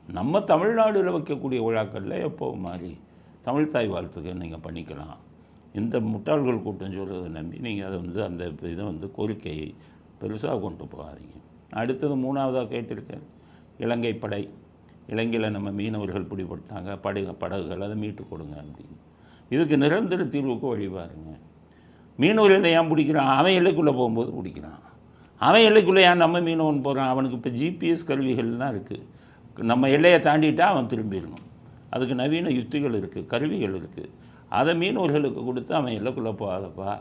நம்ம தமிழ்நாடுல வைக்கக்கூடிய விழாக்களில் எப்போ மாதிரி தமிழ்த்தாய் வாழ்த்துக்கு நீங்கள் பண்ணிக்கலாம். இந்த முட்டாள்கள் கூட்டம் சொல்கிறத நம்பி நீங்கள் அதை அந்த இதை கோரிக்கையை பெருசாக கொண்டு போகாதீங்க. அடுத்தது 3வதாக கேட்டிருக்காரு, இலங்கை படை. இலங்கையில் நம்ம மீனவர்கள் பிடிபட்டாங்க, படகுகள் அதை மீட்டு கொடுங்க அப்படின்னு. இதுக்கு நிரந்தர தீர்வுக்கு வழி பாருங்க. மீனவர்களை ஏன் பிடிக்கிறான்? அவன் எல்லைக்குள்ளே போகும்போது பிடிக்கிறான். அவன் எல்லைக்குள்ளே ஏன் நம்ம மீனவன் போகிறான்? அவனுக்கு இப்போ ஜிபிஎஸ் கருவிகள்லாம் இருக்குது. நம்ம எல்லையை தாண்டிட்டால் அவன் திரும்பிடணும். அதுக்கு நவீன யுத்திகள் இருக்குது, கருவிகள் இருக்குது. அதை மீனவர்களுக்கு கொடுத்து அவன் எல்லைக்குள்ளே போகாதப்பா,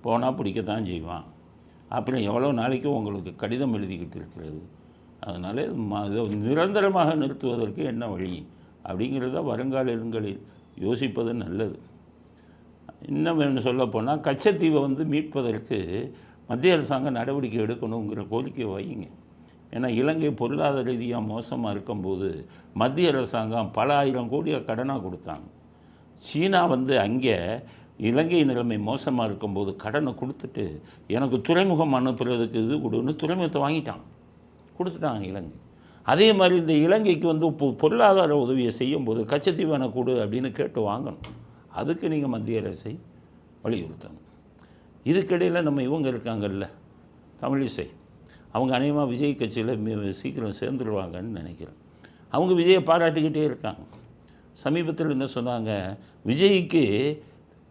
போனால் பிடிக்கத்தான் செய்வான். அப்புறம் எவ்வளோ நாளைக்கு உங்களுக்கு கடிதம் எழுதிக்கிட்டு இருக்கிறது. அதனால் இதை நிரந்தரமாக நிறுத்துவதற்கு என்ன வழி அப்படிங்கிறத வருங்காலங்களில் யோசிப்பது நல்லது. இன்னும் வேணும் சொல்லப்போனால், கச்சத்தீவை மீட்பதற்கு மத்திய அரசாங்கம் நடவடிக்கை எடுக்கணுங்கிற கோரிக்கை வைங்க. ஏன்னா இலங்கை பொருளாதார ரீதியாக மோசமாக இருக்கும்போது மத்திய அரசாங்கம் பல ஆயிரம் கோடியை கடனாக கொடுத்தாங்க. சீனா அங்கே இலங்கை நிலைமை மோசமாக இருக்கும்போது கடனை கொடுத்துட்டு எனக்கு துறைமுகம் அனுப்புறதுக்கு இது கொடுன்னு துறைமுகத்தை கொடுத்துட்டாங்க இலங்கை. அதே மாதிரி இந்த இலங்கைக்கு பொருளாதார உதவியை செய்யும்போது கச்சத்தீவனை கொடு அப்படின்னு கேட்டு வாங்கணும். அதுக்கு நீங்கள் மத்திய அரசை வலியுறுத்தணும். இதுக்கிடையில் நம்ம இவங்க இருக்காங்கல்ல, தமிழிசை, அவங்க அநேகமாக விஜய் கட்சியில் சீக்கிரம் சேர்ந்துருவாங்கன்னு நினைக்கிறேன். அவங்க விஜயை பாராட்டிக்கிட்டே இருக்காங்க. சமீபத்தில் என்ன சொன்னாங்க, விஜய்க்கு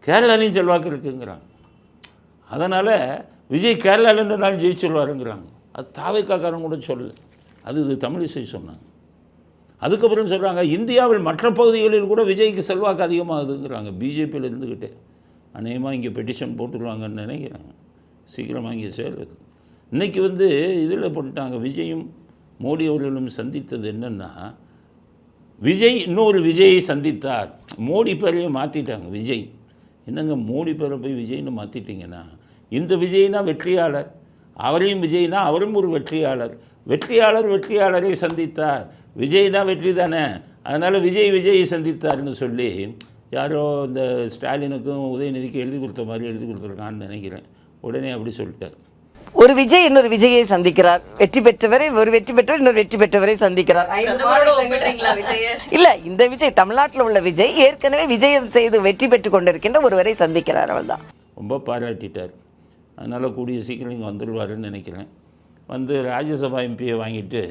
கேரளாலையும் செல்வாக்கு இருக்குங்கிறாங்க. அதனால் விஜய் கேரளாவில் நாள் ஜெயிச்சுருவாருங்கிறாங்க. அது தாவேக்காரங்க கூட சொல்லு, அது தமிழிசை சொன்னாங்க. அதுக்கப்புறம் சொல்கிறாங்க, இந்தியாவில் மற்ற பகுதிகளில் கூட விஜய்க்கு செல்வாக்கு அதிகமாகுதுங்கிறாங்க. பிஜேபியில் இருந்துக்கிட்டே அநேகமாக இங்கே பெட்டிஷன் போட்டுருவாங்கன்னு நினைக்கிறாங்க. சீக்கிரமாக இங்கே சேர்றது. இன்றைக்கி இதில் போட்டுட்டாங்க, விஜயும் மோடி அவர்களும் சந்தித்தது என்னென்னா, விஜய் இன்னொரு விஜயை சந்தித்தார். மோடி பேரையே மாற்றிட்டாங்க விஜய். என்னங்க மோடி பேரை போய் விஜய்னு மாற்றிட்டிங்கன்னா, இந்த விஜய்னா வெற்றியாளர், அவரையும் விஜய்னா அவரும் ஒரு வெற்றியாளர். வெற்றியாளரை சந்தித்தார். விஜய்னா வெற்றி தானே, அதனால் விஜயை சந்தித்தார்னு சொல்லி யாரோ இந்த ஸ்டாலினுக்கும் உதயநிதிக்கு எழுதி கொடுத்த மாதிரி எழுதி கொடுத்துருக்கான்னு நினைக்கிறேன். உடனே அப்படி சொல்லிட்டார். ஒரு விஜய் இன்னொரு விஜயை சந்திக்கிறார். வெற்றி பெற்றவரை ஒரு வெற்றி பெற்றவர் இன்னொரு வெற்றி பெற்றவரை சந்திக்கிறார். இல்ல, இந்த விஜய் தமிழ்நாட்டில் உள்ள விஜய் ஏற்கனவே விஜயம் செய்து வெற்றி பெற்று கொண்டிருக்கின்ற ஒருவரை சந்திக்கிறார். அவள்தான் ரொம்ப பாராட்டிட்டார். அதனால் கூடிய சீக்கிரம் இங்கே வந்துடுவாருன்னு நினைக்கிறேன். ராஜ்யசபா எம்பியை வாங்கிட்டு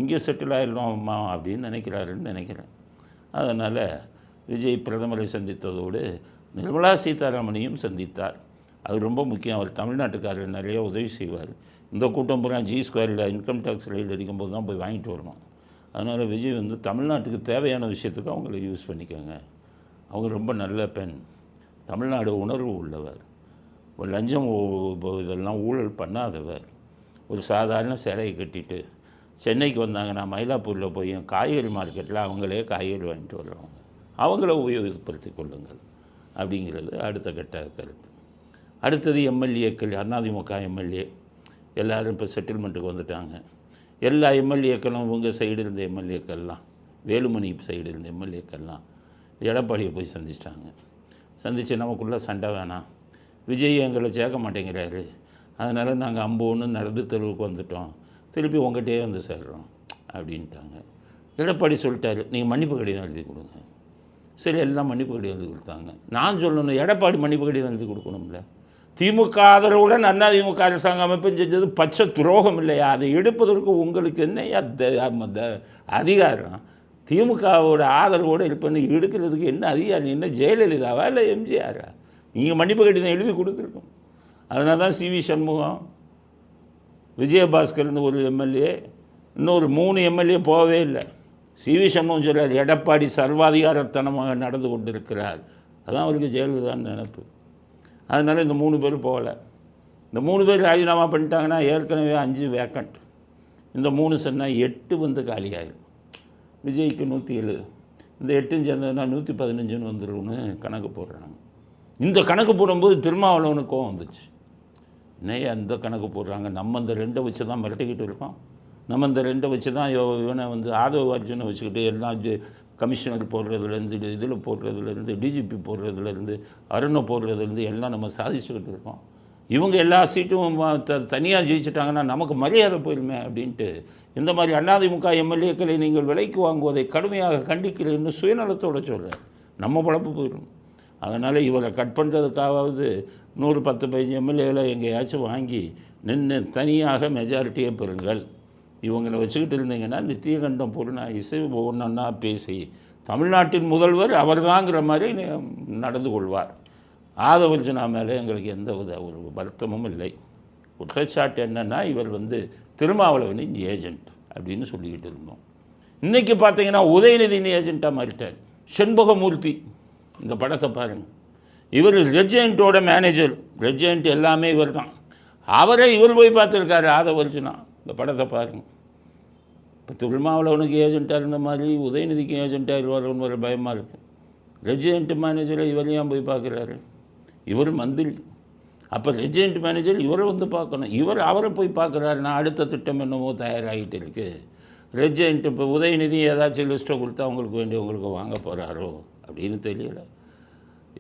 இங்கே செட்டில் ஆகிடலாமா அப்படின்னு நினைக்கிறாருன்னு நினைக்கிறேன். அதனால் விஜய் பிரதமரை சந்தித்ததோடு நிர்மலா சீதாராமனையும் சந்தித்தார். அது ரொம்ப முக்கியம். அவர் தமிழ்நாட்டுக்காரர், நிறைய உதவி செய்வார். இந்த கூட்டம் பூரா G2 இன்கம் டேக்ஸ் ரைடு அடிக்கும்போது தான் போய் வாங்கிட்டு வரணும். அதனால் விஜய் தமிழ்நாட்டுக்கு தேவையான விஷயத்துக்கு அவங்கள யூஸ் பண்ணிக்கோங்க. அவங்க ரொம்ப நல்ல பெண், தமிழ்நாடு உணர்வு உள்ளவர், ஒரு லஞ்சம் இதெல்லாம் ஊழல் பண்ணாதவர். ஒரு சாதாரண சேலையை கட்டிட்டு சென்னைக்கு வந்தாங்கன்னா மயிலாப்பூரில் போய் காய்கறி மார்க்கெட்டில் அவங்களே காய்கறி வாங்கிட்டு வர்றவங்க, அவங்கள உபயோகப்படுத்தி கொள்ளுங்கள் அப்படிங்கிறது அடுத்த கட்ட கருத்து. அடுத்தது எம்எல்ஏக்கள், அதிமுக எம்எல்ஏ எல்லோரும் இப்போ செட்டில்மெண்ட்டுக்கு வந்துட்டாங்க. எல்லா எம்எல்ஏக்களும் இவங்க சைடு இருந்த எம்எல்ஏக்கள்லாம், வேலுமணி சைடு இருந்த எம்எல்ஏக்கள்லாம் எடப்பாடியை போய் சந்திச்சிட்டாங்க. சந்தித்து நமக்குள்ளே சண்டை வேணாம், விஜய் எங்களை சேர்க்க மாட்டேங்கிறாரு, அதனால் நாங்கள் அம்போன்னு நடந்து தெருவுக்கு வந்துட்டோம், திருப்பி உங்கள்கிட்டயே சேர்றோம் அப்படின்ட்டாங்க. எடப்பாடி சொல்லிட்டாரு, நீங்கள் மன்னிப்பு கடிதம் எழுதி கொடுங்க. சரி, எல்லாம் மன்னிப்பு கடிதம் எழுதி கொடுத்தாங்க. நான் சொல்லணும், எடப்பாடி மன்னிப்பு கடிதம் எழுதி கொடுக்கணும்ல. திமுக ஆதரவுடன் அதிமுக அரசாங்க அமைப்பும் செஞ்சது பச்சை துரோகம் இல்லையா? அதை எடுப்பதற்கு உங்களுக்கு என்னையா அதிகாரம்? திமுகவோட ஆதரவோடு இருப்பேன்னு எடுக்கிறதுக்கு என்ன அதிகாரம்? என்ன ஜெயலலிதாவா இல்லை எம்ஜிஆரா? நீங்கள் மன்னிப்பு கடிதம் எழுதி கொடுத்துருக்கோம். அதனால தான் சிவி சண்முகம், விஜயபாஸ்கர்னு ஒரு எம்எல்ஏ, இன்னொரு 3 எம்எல்ஏ போகவே இல்லை. சிவி சண்முகம் சொல்கிறார், எடப்பாடி சர்வாதிகாரத்தனமாக நடந்து கொண்டிருக்கிறார். அதான் அவருக்கு ஜெயலலிதான்னு நினைப்பு. அதனால் இந்த 3 பேர் போகலை. இந்த 3 பேர் ராஜினாமா பண்ணிட்டாங்கன்னா ஏற்கனவே 5 வேக்கண்ட். இந்த 3 சொன்னால் 8 வந்து காலியாயிடும். விஜய்க்கு 107, இந்த 8 சேர்ந்ததுன்னா 115 வந்துடும்னு கணக்கு போடுறாங்க. இந்த கணக்கு போடும்போது திருமாவளவனுக்கு கோவம் வந்துச்சு. என்னையா அந்த கணக்கு போடுறாங்க? நம்ம இந்த 2 வச்சு தான் மிரட்டிக்கிட்டு இருக்கோம். நம்ம இந்த 2 வச்சு தான் இவனை வந்து ஆதவ அர்ஜுனை வச்சுக்கிட்டு எல்லாம் கமிஷனர் போடுறதுலேருந்து, இதில் போடுறதுலேருந்து, டிஜிபி போடுறதுலேருந்து, அருணை போடுறதுலேருந்து எல்லாம் நம்ம சாதிச்சுக்கிட்டு இருக்கோம். இவங்க எல்லா சீட்டும் தனியாக ஜெயிச்சிட்டாங்கன்னா நமக்கு மரியாதை போயிருமே அப்படின்ட்டு இந்த மாதிரி அதிமுக எம்எல்ஏக்களை நீங்கள் விலைக்கு வாங்குவதை கடுமையாக கண்டிக்கிறேன்னு சுயநலத்தோடு சொல்கிறார். நம்ம பழப்பு போயிடும். அதனால் இவரை கட் பண்ணுறதுக்காவது 110-15 எம்எல்ஏகளை எங்கேயாச்சும் வாங்கி நின்று தனியாக மெஜாரிட்டியை பெறுங்கள். இவங்களை வச்சுக்கிட்டு இருந்தீங்கன்னா நித்தியகண்டம் பூர்ணா இசை ஒன்றா பேசி தமிழ்நாட்டின் முதல்வர் அவர்தாங்கிற மாதிரி நடந்து கொள்வார். ஆதவர்ஜுனா மேலே எங்களுக்கு எந்த வித ஒரு வருத்தமும் இல்லை. குற்றச்சாட்டு என்னென்னா இவர் வந்து திருமாவளவனின் ஏஜெண்ட் அப்படின்னு சொல்லிக்கிட்டு இருந்தோம். இன்றைக்கி பார்த்தீங்கன்னா உதயநிதியின் ஏஜெண்ட்டாக மாறிட்டார். செண்பகமூர்த்தி, இந்த படத்தை பாருங்கள். இவர் ரெஜெண்ட்டோட மேனேஜர், ரெஜெண்ட் எல்லாமே இவர் தான். அவரே இவர் போய் பார்த்துருக்காரு ஆதவர்ஜுனா. இந்த படத்தை பாருங்கள். இப்போ திருமாவளவனுக்கு ஏஜெண்ட்டாக இருந்த மாதிரி உதயநிதிக்கு ஏஜெண்ட்டாக இருவார்னு ஒரு பயமாக இருக்குது. ரெஜெண்ட் மேனேஜரை இவரையும் போய் பார்க்குறாரு. இவர் மந்திரி. அப்போ ரெஜெண்ட் மேனேஜர் இவரை வந்து பார்க்கணும். இவர் அவரை போய் பார்க்குறாருன்னா அடுத்த திட்டம் என்னமோ தயாராகிட்டு இருக்குது. ரெஜெண்ட் இப்போ உதயநிதி ஏதாச்சும் லிஸ்ட்டை கொடுத்தா அவங்களுக்கு வேண்டியவங்களுக்கு வாங்க போகிறாரோ அப்படின்னு தெரியலை.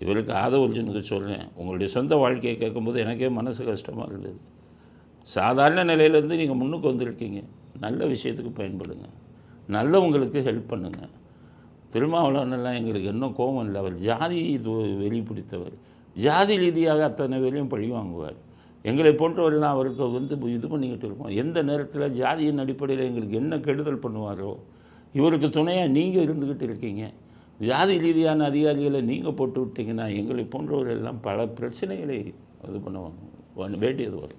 இவருக்கு ஆதவர்ஜுனுக்கு சொல்கிறேன், உங்களுடைய சொந்த வாழ்க்கையை கேட்கும்போது எனக்கே மனசு கஷ்டமாக இருந்தது. சாதாரண நிலையிலேருந்து நீங்கள் முன்னுக்கு வந்திருக்கீங்க. நல்ல விஷயத்துக்கு பயன்படுங்க, நல்லவங்களுக்கு ஹெல்ப் பண்ணுங்கள். திருமாவளவனெல்லாம் எங்களுக்கு இன்னும் கோபம் இல்லை. அவர் ஜாதி வெளி பிடித்தவர். ஜாதி ரீதியாக அத்தனை பேரையும் பழி வாங்குவார். எங்களை போன்றவரெல்லாம் அவருக்கு வந்து இது பண்ணிக்கிட்டு இருக்கோம். எந்த நேரத்தில் ஜாதியின் அடிப்படையில் எங்களுக்கு என்ன கெடுதல் பண்ணுவாரோ இவருக்கு துணையாக நீங்கள் இருந்துக்கிட்டு இருக்கீங்க. ஜாதி ரீதியான அதிகாரிகளை நீங்கள் போட்டு விட்டீங்கன்னா எங்களை போன்றவரெல்லாம் பல பிரச்சனைகளை இது பண்ணுவாங்க, வேண்டியது வரும்.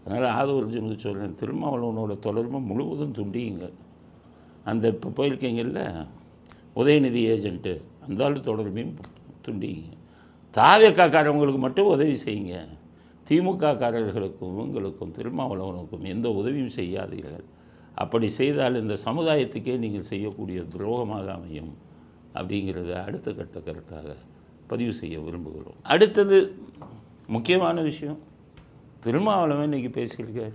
அதனால் ஆதவர்ஜுனுக்கு சொல்கிறேன், திருமாவளவனோட தொடர்பு முழுவதும் துண்டியுங்க. அந்த இப்போ போயிருக்கீங்கல்ல உதயநிதி ஏஜெண்ட்டு, அந்த ஆள் தொடர்பையும் துண்டிங்க. தாவேக்காரவங்களுக்கு மட்டும் உதவி செய்யுங்க. திமுககாரர்களுக்கும் உங்களுக்கும் திருமாவளவனுக்கும் எந்த உதவியும் செய்யாதீர்கள். அப்படி செய்தால் இந்த சமுதாயத்துக்கே நீங்கள் செய்யக்கூடிய துரோகமாக அமையும் அப்படிங்கிறத அடுத்த கட்ட கருத்தாக பதிவு செய்ய விரும்புகிறோம். அடுத்தது முக்கியமான விஷயம், திருமாவளவன் இன்றைக்கி பேசியிருக்கார்.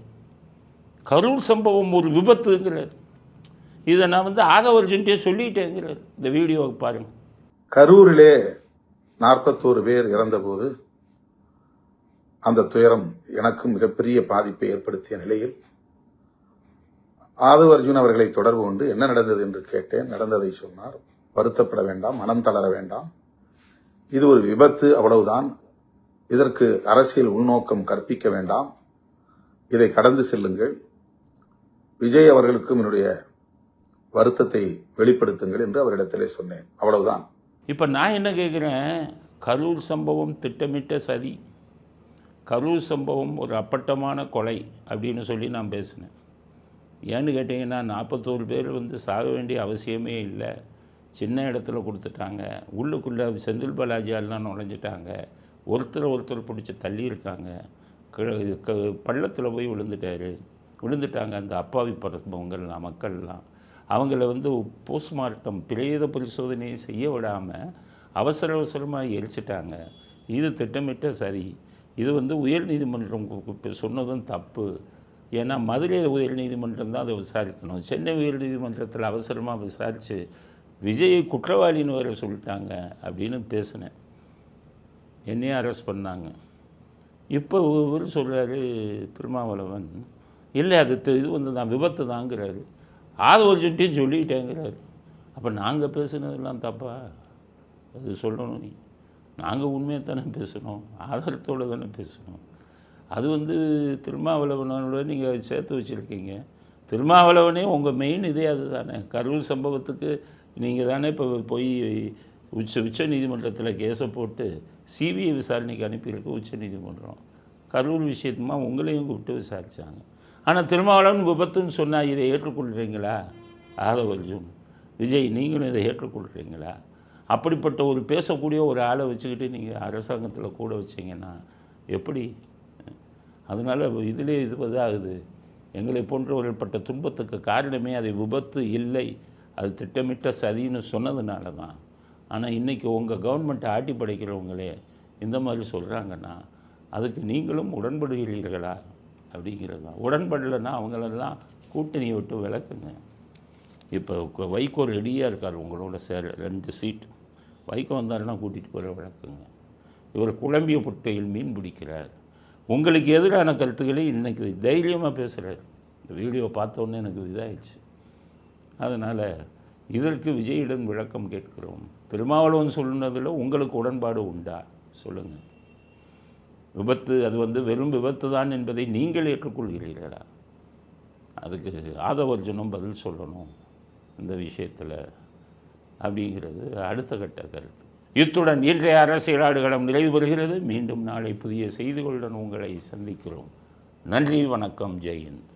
கரூர் சம்பவம் ஒரு விபத்துங்கிறார். இதை நான் வந்து ஆதவர்ஜுன்ட்டே சொல்லிட்டேங்கிறார். இந்த வீடியோவை பாருங்கள். கரூரிலே 41 பேர் இறந்தபோது அந்த துயரம் எனக்கு மிகப்பெரிய பாதிப்பை ஏற்படுத்திய நிலையில் ஆதவர்ஜுன் அவர்களை தொடர்பு கொண்டு என்ன நடந்தது என்று கேட்டேன். நடந்ததை சொன்னார். வருத்தப்பட வேண்டாம், மனம் தளர வேண்டாம், இது ஒரு விபத்து, அவ்வளவுதான். இதற்கு அரசியல் உள்நோக்கம் கற்பிக்க வேண்டாம், இதை கடந்து செல்லுங்கள், விஜய் அவர்களுக்கும் என்னுடைய வருத்தத்தை வெளிப்படுத்துங்கள் என்று அவரிடத்திலே சொன்னேன். அவ்வளவுதான். இப்போ நான் என்ன கேட்குறேன், கரூர் சம்பவம் திட்டமிட்ட சதி, கரூர் சம்பவம் ஒரு அப்பட்டமான கொலை அப்படின்னு சொல்லி நான் பேசினேன். ஏன்னு கேட்டிங்கன்னா 41 பேர் வந்து சாக வேண்டிய அவசியமே இல்லை. சின்ன இடத்துல கொடுத்துட்டாங்க. உள்ளுக்குள்ளே செந்தில் பாலாஜியாலாம் நுழைஞ்சிட்டாங்க. ஒருத்தர் பிடிச்சி தள்ளியிருக்காங்க. பள்ளத்தில் போய் விழுந்துட்டாங்க அந்த அப்பாவி பரம்பவங்கள்லாம், மக்கள்லாம். அவங்கள வந்து போஸ்ட்மார்ட்டம் பிரேத பரிசோதனையை செய்ய விடாமல் அவசரமாக எரிச்சிட்டாங்க. இது திட்டமிட்ட சரி. இது வந்து உயர்நீதிமன்றம் சொன்னதும் தப்பு. ஏன்னா மதுரை உயர்நீதிமன்றம் தான் அதை விசாரிக்கணும். சென்னை உயர்நீதிமன்றத்தில் அவசரமாக விசாரித்து விஜயை குற்றவாளின்னு வர சொல்லிட்டாங்க அப்படின்னு பேசினேன். என்னையும் அரெஸ்ட் பண்ணாங்க. இப்போ இவர் சொல்கிறாரு திருமாவளவன், இல்லை அது இது வந்து தான் விபத்து தாங்கிறாரு. ஆதவர்ஜுன்ட்டையும் சொல்லிக்கிட்டேங்கிறாரு. அப்போ நாங்கள் பேசுனதெல்லாம் தப்பா? அது சொல்லணும். நீ நாங்கள் உண்மையை தானே பேசணும், ஆதாரத்தோடு தானே பேசணும். அது திருமாவளவனோட நீங்கள் சேர்த்து வச்சுருக்கீங்க. திருமாவளவனே உங்கள் மெயின் இதே அது தானே. கரூர் சம்பவத்துக்கு நீங்கள் தானே இப்போ போய் உச்ச நீதிமன்றத்தில் கேஸை போட்டு சிபிஐ விசாரணைக்கு அனுப்பியிருக்கு உச்சநீதிமன்றம். கரூர் விஷயத்துமா உங்களையும் கூப்பிட்டு விசாரித்தாங்க. ஆனால் திருமாவளவன் விபத்துன்னு சொன்னால் இதை ஏற்றுக்கொள்கிறீங்களா? ஆதவர்ஜுன், விஜய், நீங்களும் இதை ஏற்றுக்கொள்கிறீங்களா? அப்படிப்பட்ட ஒரு பேசக்கூடிய ஒரு ஆளை வச்சுக்கிட்டு நீங்கள் அரசாங்கத்தில் கூட வச்சிங்கன்னா எப்படி? அதனால் இதிலே இதாகுது. எங்களை போன்றவர்கள் பட்ட துன்பத்துக்கு காரணமே அதை விபத்து இல்லை, அது திட்டமிட்ட சதின்னு சொன்னதுனால தான். ஆனால் இன்றைக்கி உங்கள் கவர்மெண்ட்டை ஆட்டி படைக்கிறவங்களே இந்த மாதிரி சொல்கிறாங்கன்னா அதுக்கு நீங்களும் உடன்படுகிறீர்களா அப்படிங்கிறது தான். உடன்படலைன்னா அவங்களெல்லாம் கூட்டணியை விட்டு விளக்குங்க. இப்போ வைகோ ரெடியாக இருக்கார் உங்களோட சேர 2 சீட். வைகோ வந்தாருன்னா கூட்டிகிட்டு போகிற விளக்குங்க. இவர் குழம்பிய புட்டையில் மீன் பிடிக்கிறார். உங்களுக்கு எதிரான கருத்துக்களை இன்றைக்கி தைரியமாக பேசுகிறார். இந்த வீடியோ பார்த்தோன்னே எனக்கு இதாகிடுச்சு. அதனால் இதற்கு விஜயிடம் விளக்கம் கேட்கிறோம். திருமாவளவன் சொன்னதில் உங்களுக்கு உடன்பாடு உண்டா சொல்லுங்கள். விபத்து அது வெறும் விபத்து தான் என்பதை நீங்கள் ஏற்றுக்கொள்கிறீர்களா? அதுக்கு ஆதவர்ஜுனும் பதில் சொல்லணும் இந்த விஷயத்தில் அப்படிங்கிறது அடுத்த கட்ட கருத்து. இத்துடன் இன்றைய அரசியல் ஆடுகளம் நிறைவு பெறுகிறது. மீண்டும் நாளை புதிய செய்திகளுடன் உங்களை சந்திக்கிறோம். நன்றி, வணக்கம், ஜெயந்த்.